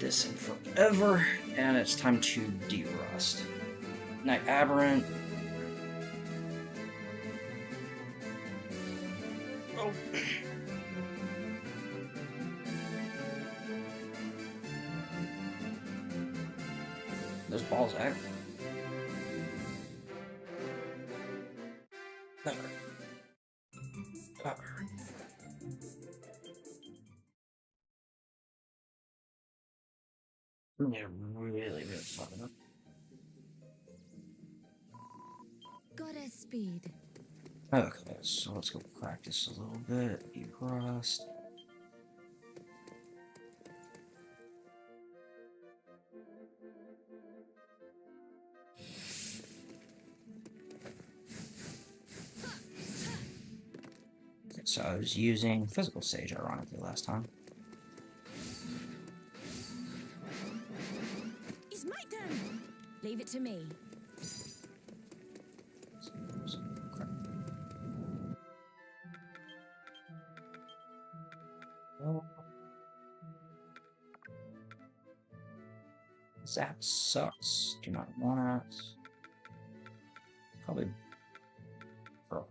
this in forever, and it's time to derust. Night Aberrant. Oh. Those balls out. Never. Never. Yeah, really fun. Goddess speed. Okay, so let's go practice a little bit. Derust. So I was using Physical Sage, ironically, last time. It's my turn. Leave it to me. Zap sucks. Do not want it. Probably for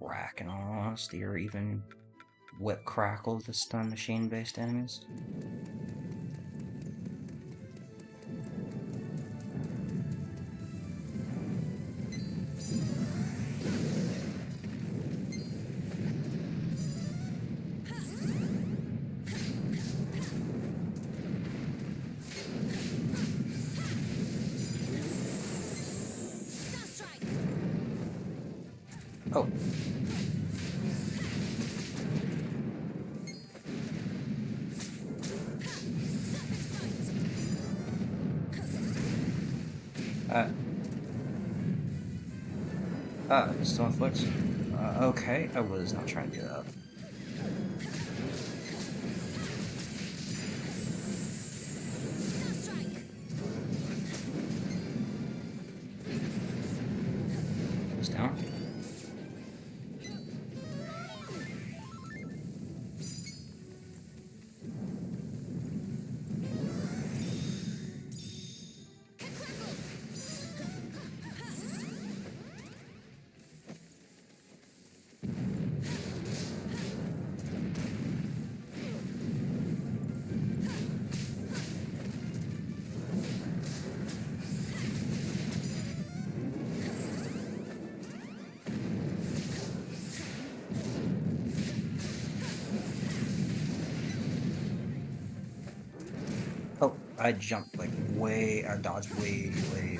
Crack, in all honesty, or even Whip Crackle to stun machine-based enemies. Oh. Still inflicts. Okay, I was not trying to do that. Goes down. Oh, I jumped like way, I dodged way too early.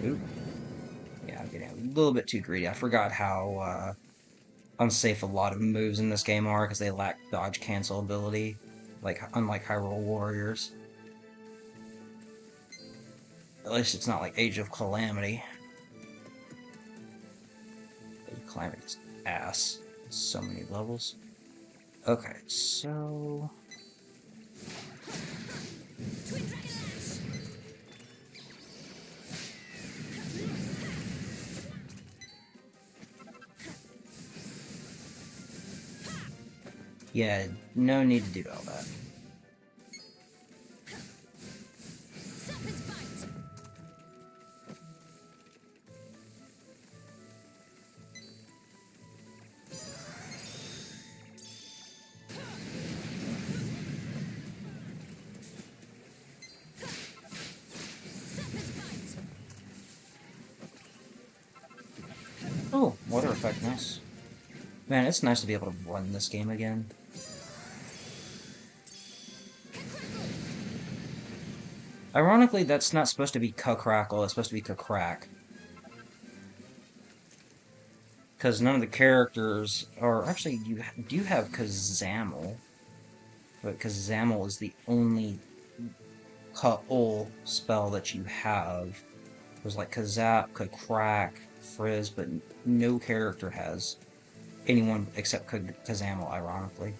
Oop. Yeah, I'm getting a little bit too greedy. I forgot how unsafe a lot of moves in this game are because they lack dodge cancel ability, like unlike Hyrule Warriors. At least it's not like Age of Calamity. Age of Calamity's ass. So many levels. Okay, so... yeah, no need to do all that. Oh, water effect, nice. Man, it's nice to be able to run this game again. Ironically, that's not supposed to be Crackle, it's supposed to be Crack. Because none of the characters are... Actually, you do have Kazamel. But Kazamel is the only Ka-ul spell that you have. There's like Kazap, Crack, Frizz, but no character has anyone except Kazamel, ironically.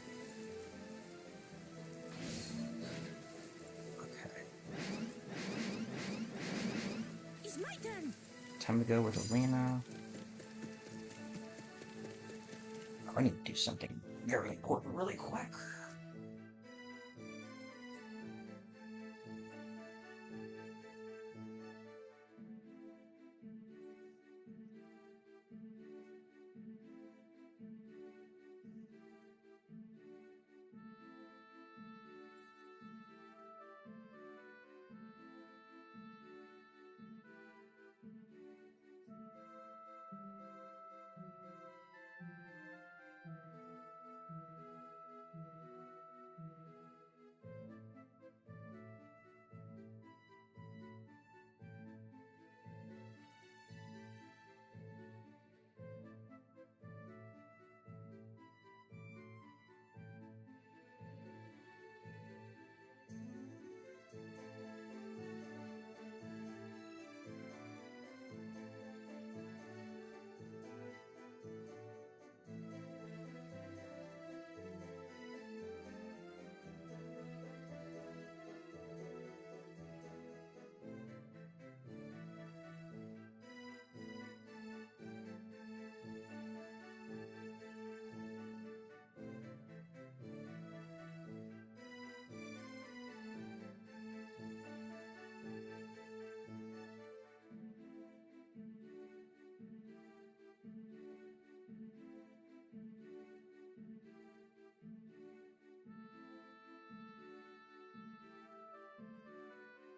Okay. time to go with Alina. I need to do something very important really quick.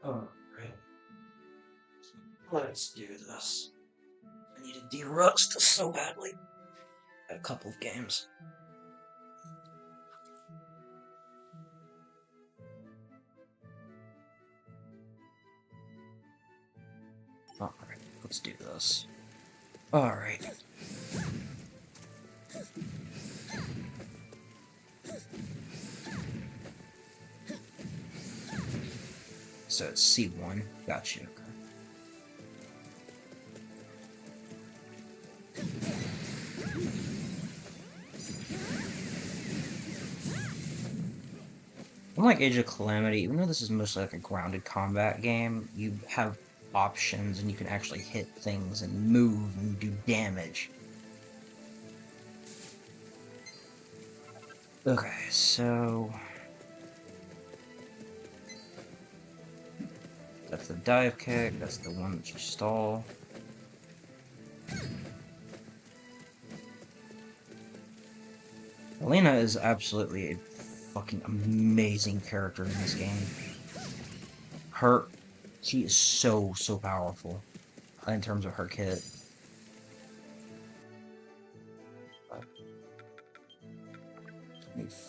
Oh, great. Let's do this. I need to de-rust so badly. A couple of games. Alright, let's do this. Alright. So it's C1. Gotcha. Okay. Unlike Age of Calamity, even though this is mostly like a grounded combat game, you have options and you can actually hit things and move and do damage. Okay, so... that's the dive kick, that's the one that you stall. Alina is absolutely a fucking amazing character in this game. She is so powerful in terms of her kit.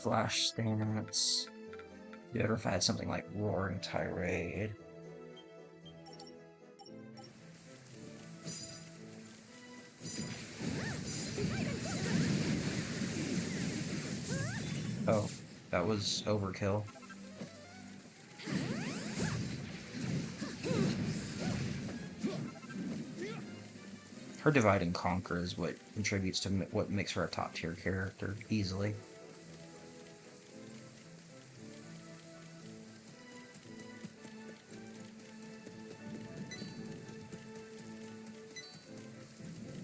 Flash stance. Better if I had something like Roaring Tirade. Oh, that was overkill. Her divide and conquer is what contributes to what makes her a top tier character easily.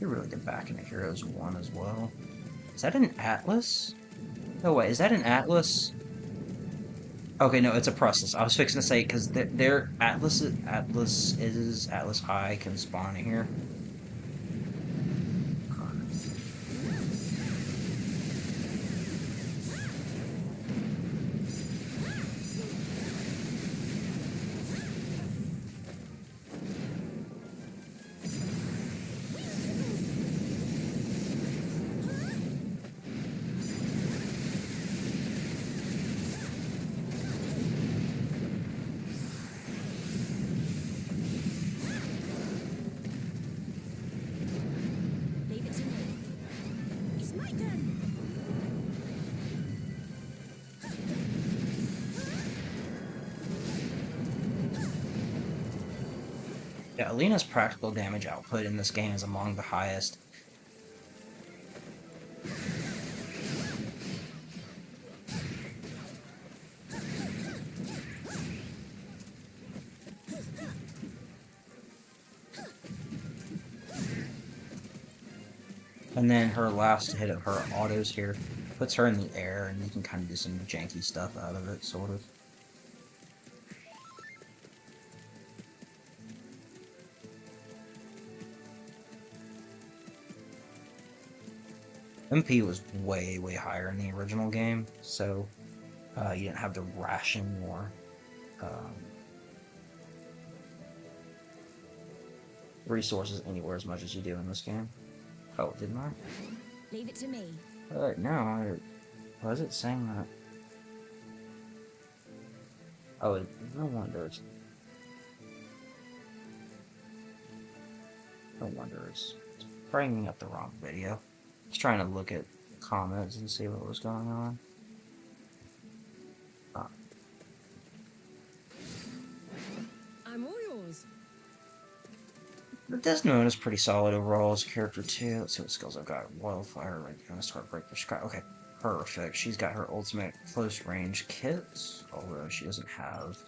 You're really good back into Heroes 1 as well. Is that an Atlas? No way, is that an Atlas? Okay, no, it's a Process. I was fixing to say, because their Atlas High can spawn here. Leave it to me. It's my turn. Yeah, Alina's practical damage output in this game is among the highest. And then her last hit of her autos here puts her in the air, and you can kind of do some janky stuff out of it, sort of. MP was way, way higher in the original game, so you didn't have to ration more resources anywhere as much as you do in this game. Oh, didn't I? Leave it to me. No, was it saying that? Oh, no wonder it's... No wonder it's bringing up the wrong video. Just trying to look at comments and see what was going on. I'm all yours. But Desmond is pretty solid overall as a character too. Let's see what skills I've got. Wildfire, Red Gunist, Heartbreaker, Scrap. Okay, perfect. She's got her ultimate close range kit, although she doesn't have.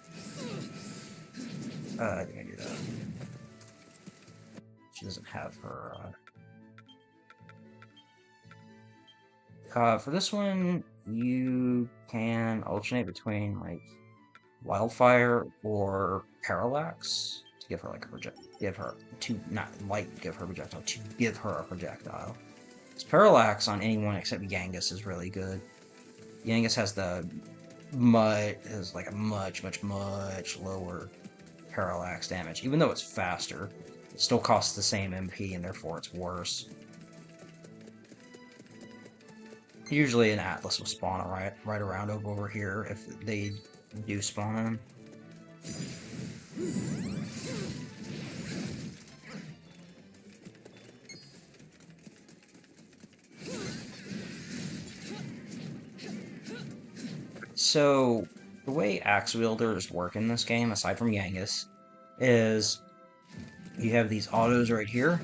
I think I do that. She doesn't have her. For this one, you can alternate between like Wildfire or Parallax to give her like a give her projectile, to give her a projectile. This Parallax on anyone except Yangus is really good. Yangus has the like a much lower Parallax damage. Even though it's faster, it still costs the same MP and therefore it's worse. Usually an Atlas will spawn right around over here if they do spawn him. So, the way axe wielders work in this game, aside from Yangus, is you have these autos right here.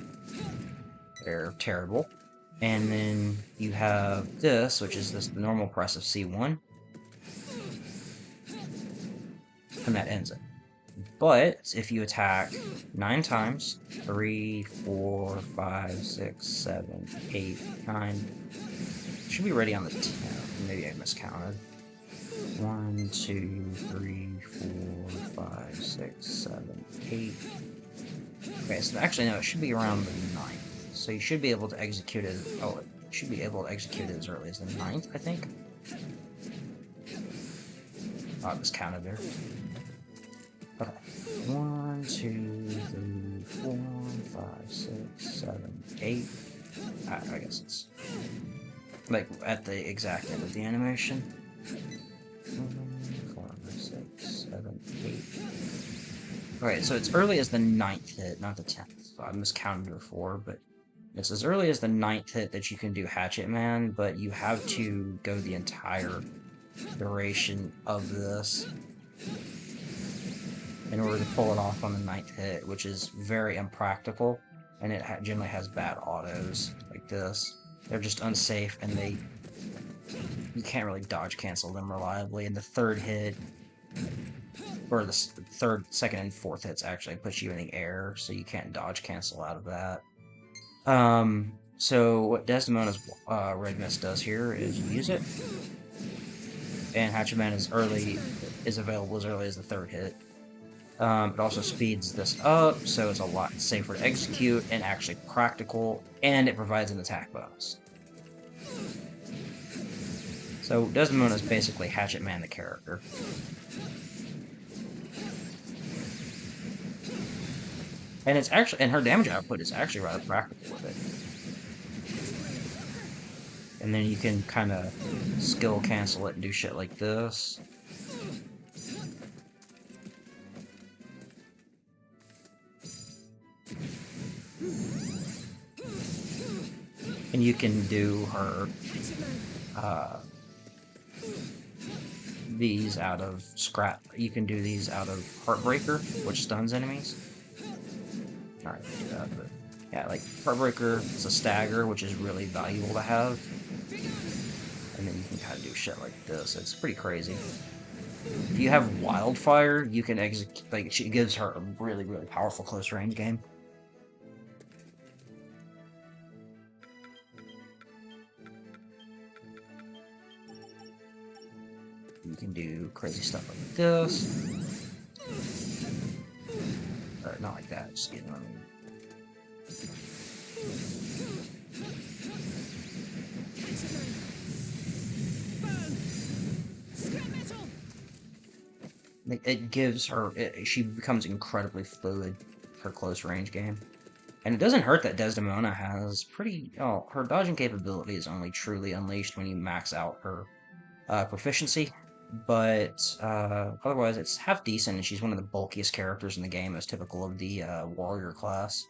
They're terrible. And then you have this, which is the normal press of C1. And that ends it. But if you attack 9 times, 3, 4, 5, 6, 7, 8, 9, should be ready on the 10th. Maybe I miscounted. 1, 2, 3, 4, 5, 6, 7, 8. Okay, so actually no, it should be around the 9th. So you should be able to execute it. Oh, it should be able to execute it as early as the 9th, I think. Oh, I miscounted there. Okay. 1, 2, 3, 4, 5, 6, 7, 8. I guess it's like at the exact end of the animation. 4, 6, 7, 8. Okay, so it's early as the 9th hit, not the 10th. So I miscounted before, but it's as early as the 9th hit that you can do Hatchet Man, but you have to go the entire duration of this in order to pull it off on the 9th hit, which is very impractical, and it generally has bad autos like this. They're just unsafe, and you can't really dodge cancel them reliably, and the 3rd hit, or the 3rd, 2nd, and 4th hits actually push you in the air, so you can't dodge cancel out of that. So what Desdemona's Red Mist does here is you use it, and Hatchet Man is available as early as the 3rd hit. It also speeds this up, so it's a lot safer to execute and actually practical, and it provides an attack bonus. So Desdemona is basically Hatchet Man the character. And it's actually, and her damage output is actually rather practical with it. And then you can kind of skill cancel it and do shit like this. And you can do her, these out of Scrap. You can do these out of Heartbreaker, which stuns enemies. Alright, do that, but yeah, like Heartbreaker is a stagger, which is really valuable to have. And then you can kind of do shit like this. It's pretty crazy. If you have Wildfire, you can execute, like, she gives her a really, really powerful close range game. you can do crazy stuff like this. Or not like that, just you know what I mean. It gives her, she becomes incredibly fluid for close range game. And it doesn't hurt that Desdemona has pretty, oh, her dodging capability is only truly unleashed when you max out her proficiency. But otherwise, it's half decent, and she's one of the bulkiest characters in the game, as typical of the warrior class.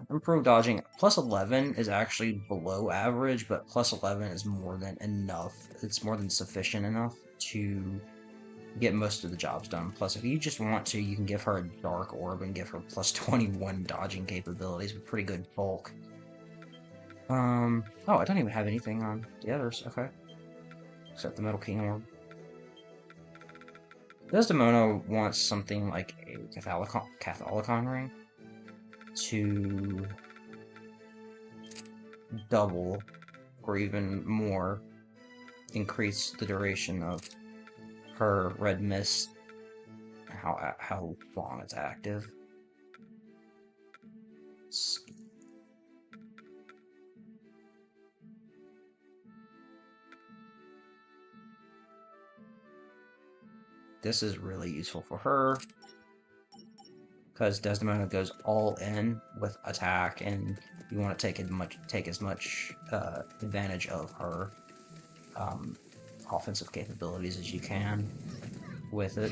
Improved dodging. Plus 11 is actually below average, but plus 11 is more than enough. It's more than sufficient enough to get most of the jobs done. Plus, if you just want to, you can give her a Dark Orb and give her plus 21 dodging capabilities with pretty good bulk. Oh, I don't even have anything on the others. Okay. Except the Metal King Orb. Desdemona wants something like a Catholicon ring to double or even more increase the duration of her red mist, how long it's active. This is really useful for her because Desdemona goes all in with attack, and you want to take as much advantage of her offensive capabilities as you can with it.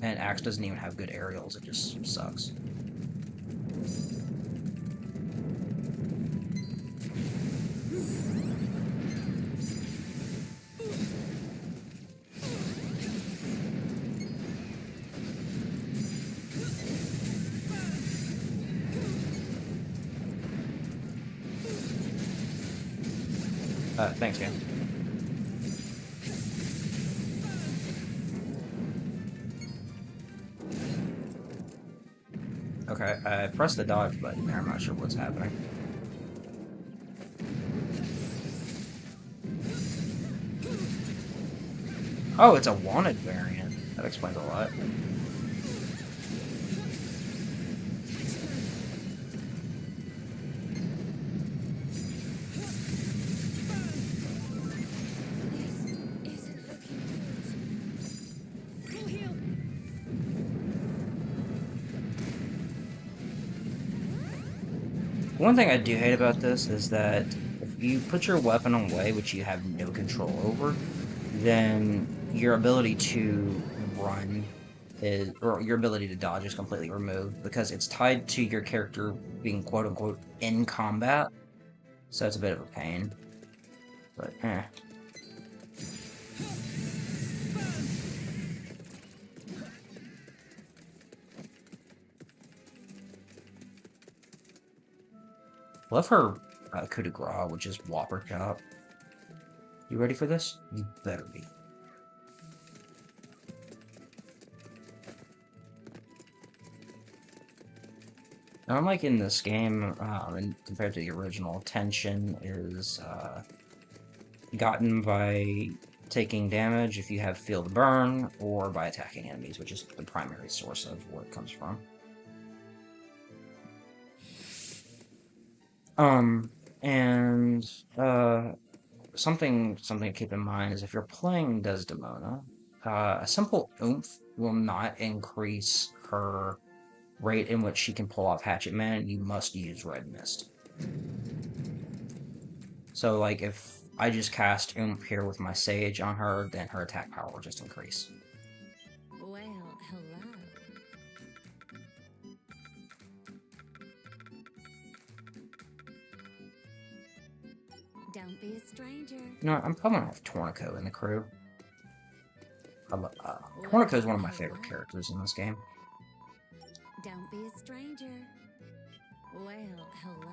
And Axe doesn't even have good aerials, it just sucks. Thanks, man. Okay, I pressed the dodge button there, I'm not sure what's happening. Oh, it's a wanted variant. That explains a lot. One thing I do hate about this is that if you put your weapon away, which you have no control over, then your ability to run is, or your ability to dodge is completely removed because it's tied to your character being quote-unquote in combat, so it's a bit of a pain, but eh. Love her coup de grace, which is Whopper Chop. You ready for this? You better be. Unlike in this game, and compared to the original, tension is gotten by taking damage if you have Field Burn, or by attacking enemies, which is the primary source of where it comes from. Something to keep in mind is if you're playing Desdemona, a simple oomph will not increase her rate in which she can pull off Hatchet Man. You must use Red Mist. So, like, if I just cast oomph here with my Sage on her, then her attack power will just increase. Well, hello. Don't be a stranger. You know, I'm probably gonna have Tornico in the crew. Tornico is one of my favorite characters in this game. Don't be a stranger. Well, hello.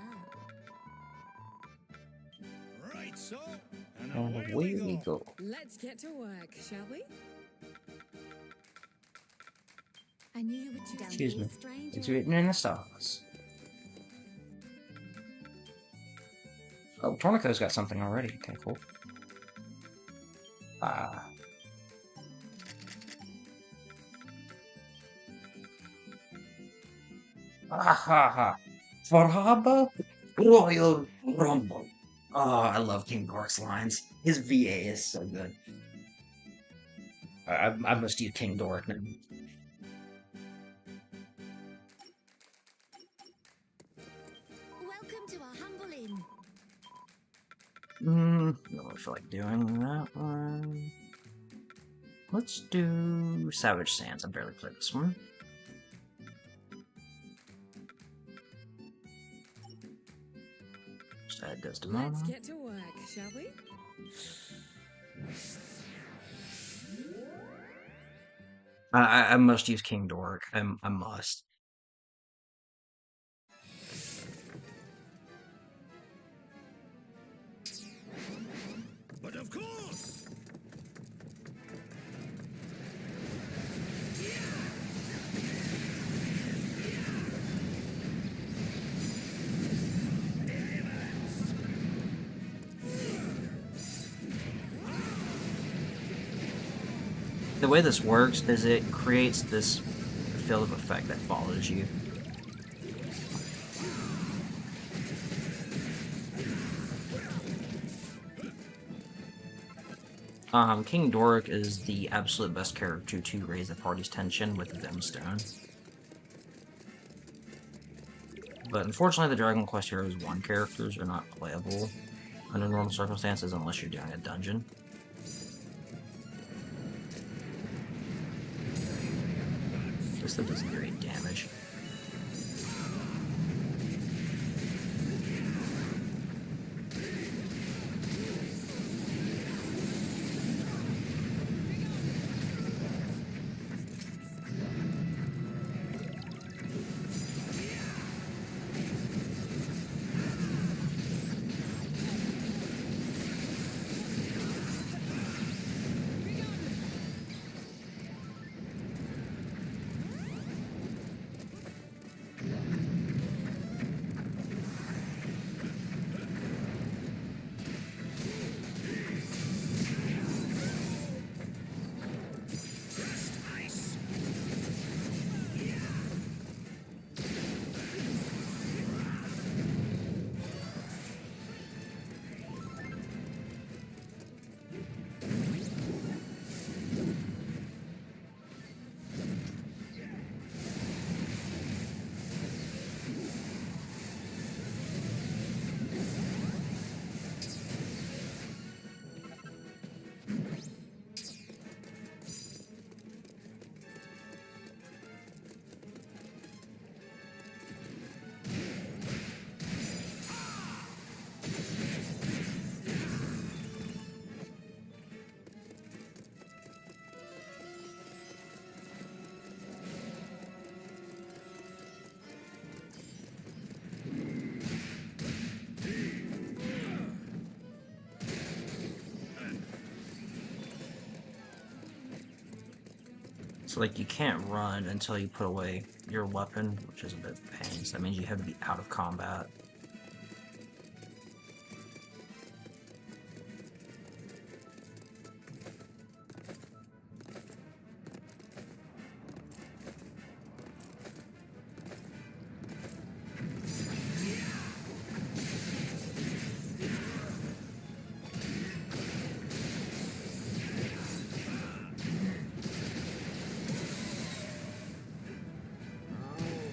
Right, so, and And away away we go. Let's get to work, shall we? I knew you would. Don't Excuse be me. a stranger. It's written in the stars. Oh, Tornico's got something already. Okay, cool. Ah. Ah ha ha. Farhaba Royal Rumble. Oh, I love King Dork's lines. His VA is so good. I must use King Dork now. Welcome to our humble inn. I don't feel like doing that one. Let's do Savage Sands. I barely played this one. Just add Desdemona. Let's get to work, shall we? I must use King Dork. I must. But of course! The way this works is it creates this field of effect that follows you. King Dork is the absolute best character to raise the party's tension with Gemstone. But unfortunately, the Dragon Quest Heroes 1 characters are not playable under normal circumstances unless you're doing a dungeon. This stuff doesn't do any damage. So, like, you can't run until you put away your weapon, which is a bit of a pain. So that means you have to be out of combat.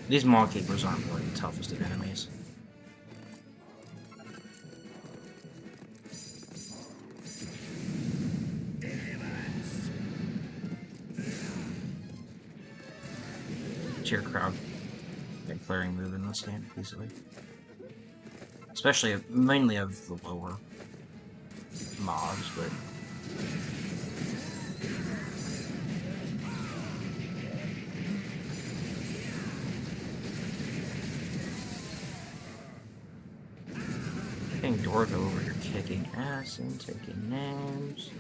These Maw Keepers aren't really the toughest of enemies. Tier crowd clearing move in this game easily. Especially, mainly of the lower mobs, but... King Dork over here kicking ass and taking names.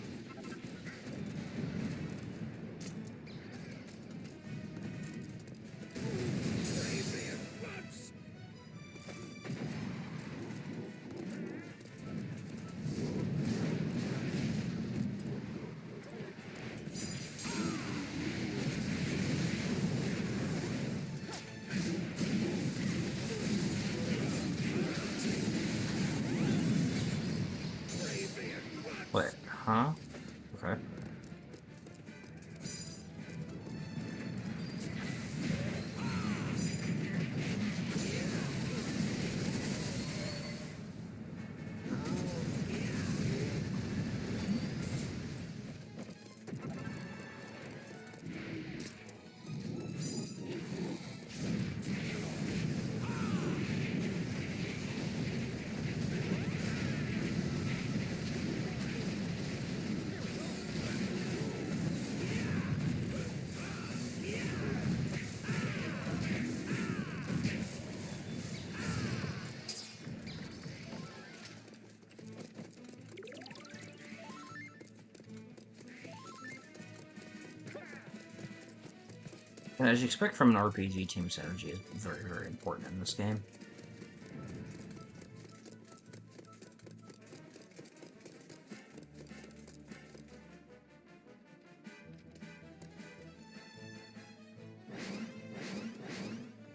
And as you expect from an RPG, team synergy is very, very important in this game.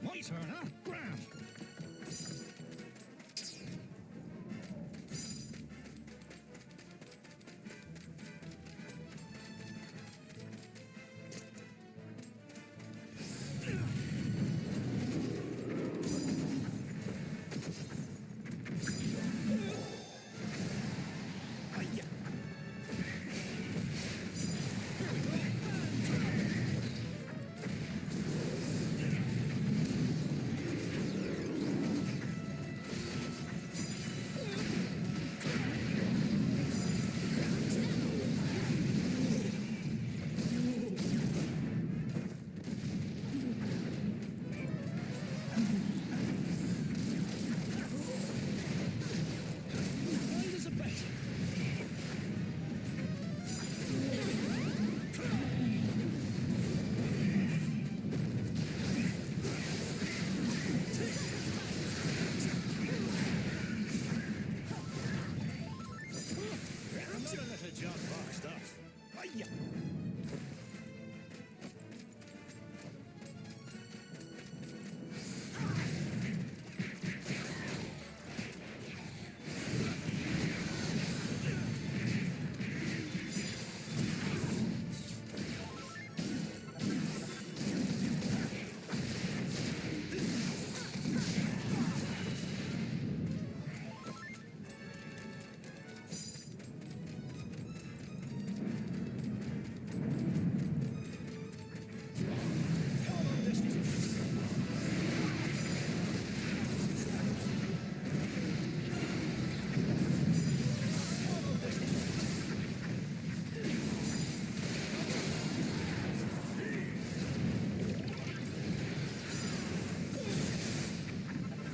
My turn, huh? Grand. Wild as a bat. I'm still a little John Box stuff. Hiya.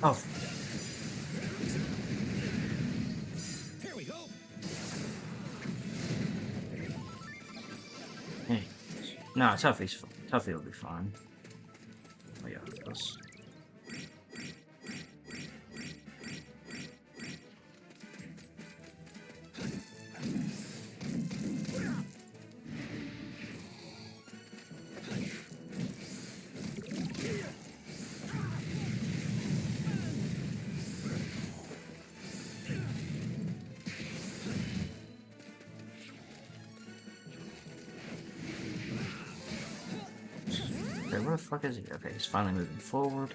Oh, Here we go. hey. No, Tuffy will be fine. Oh yeah, this. Okay, where the fuck is he? Okay, he's finally moving forward.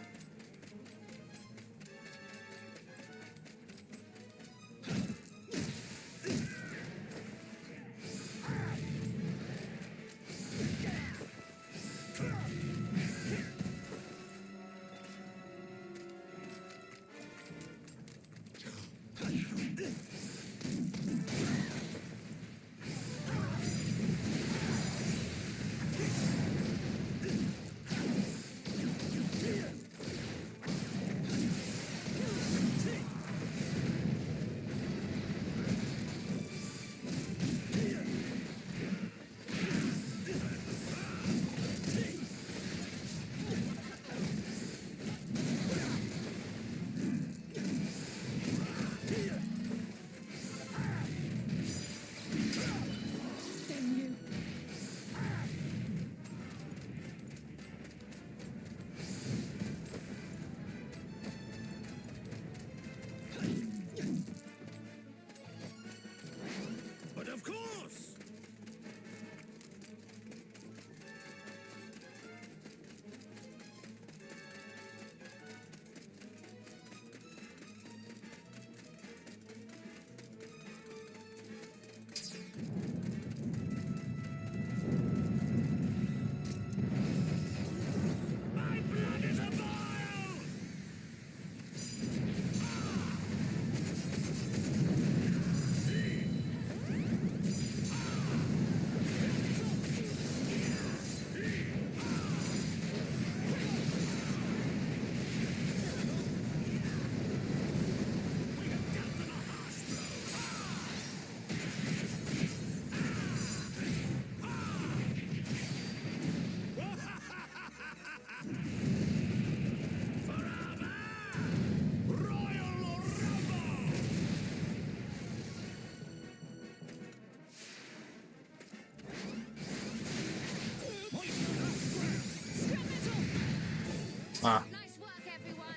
Ah. Nice work,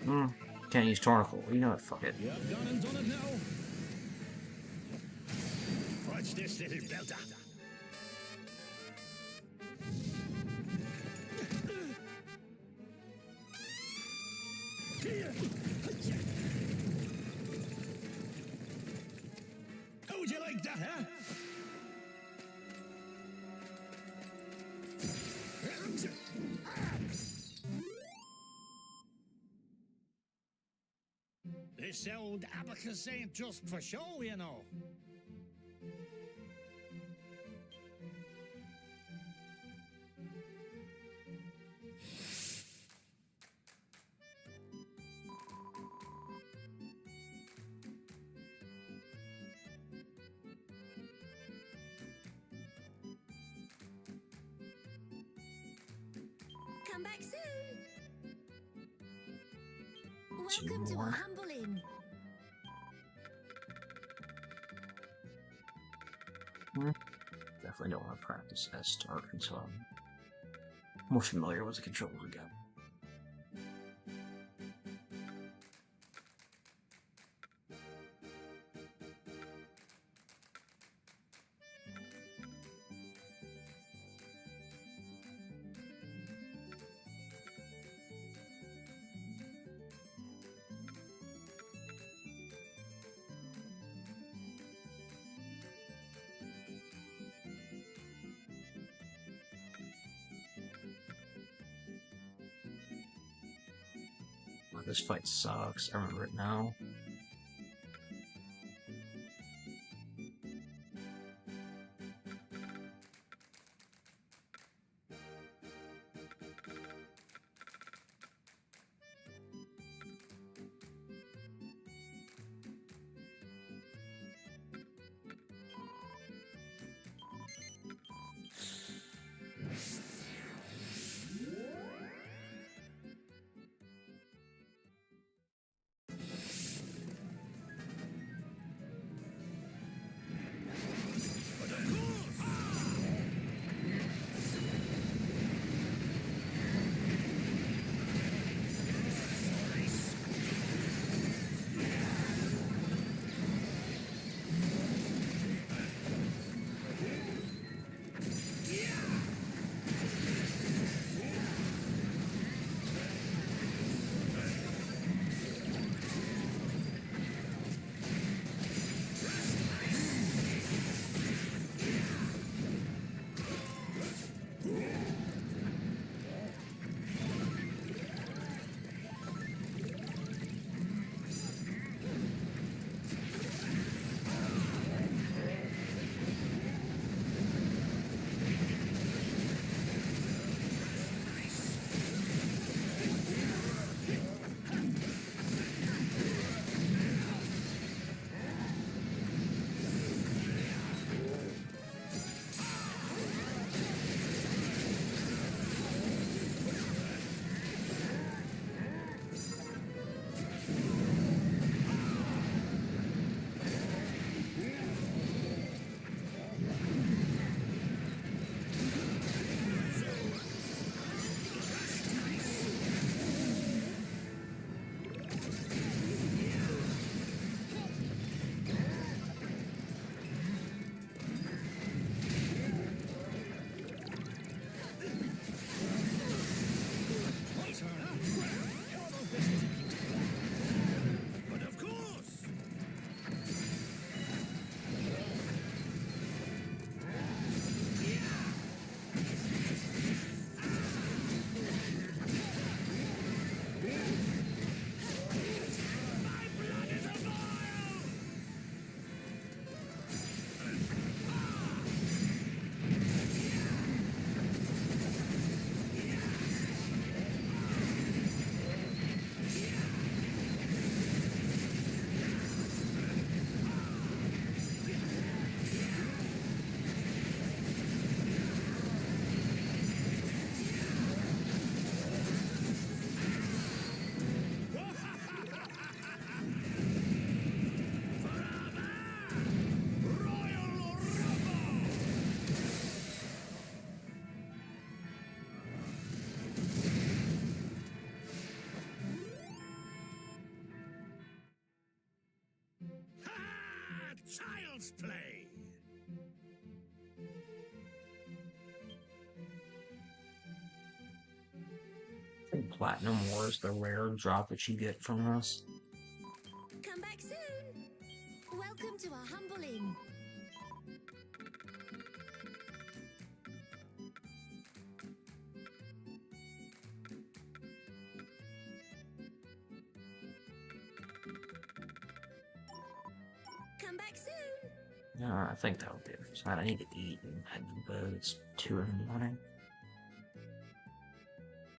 everyone. Can't use Tornicle. You know what? Fuck it. You have gone and done it now. Watch this little belter. How would you like that, huh? This old abacus ain't just for show, you know. Come back soon. Two Welcome to more. our humble inn. Definitely don't want to practice as Stark until I'm more familiar with the controls again. Oh, this fight sucks. I remember it now. Let's play. I think Platinum War is the rare drop that you get from us. Come back soon. Welcome to our humble inn. Come back soon. I think that'll do. So I need to eat and head to bed. It's 2 in the morning.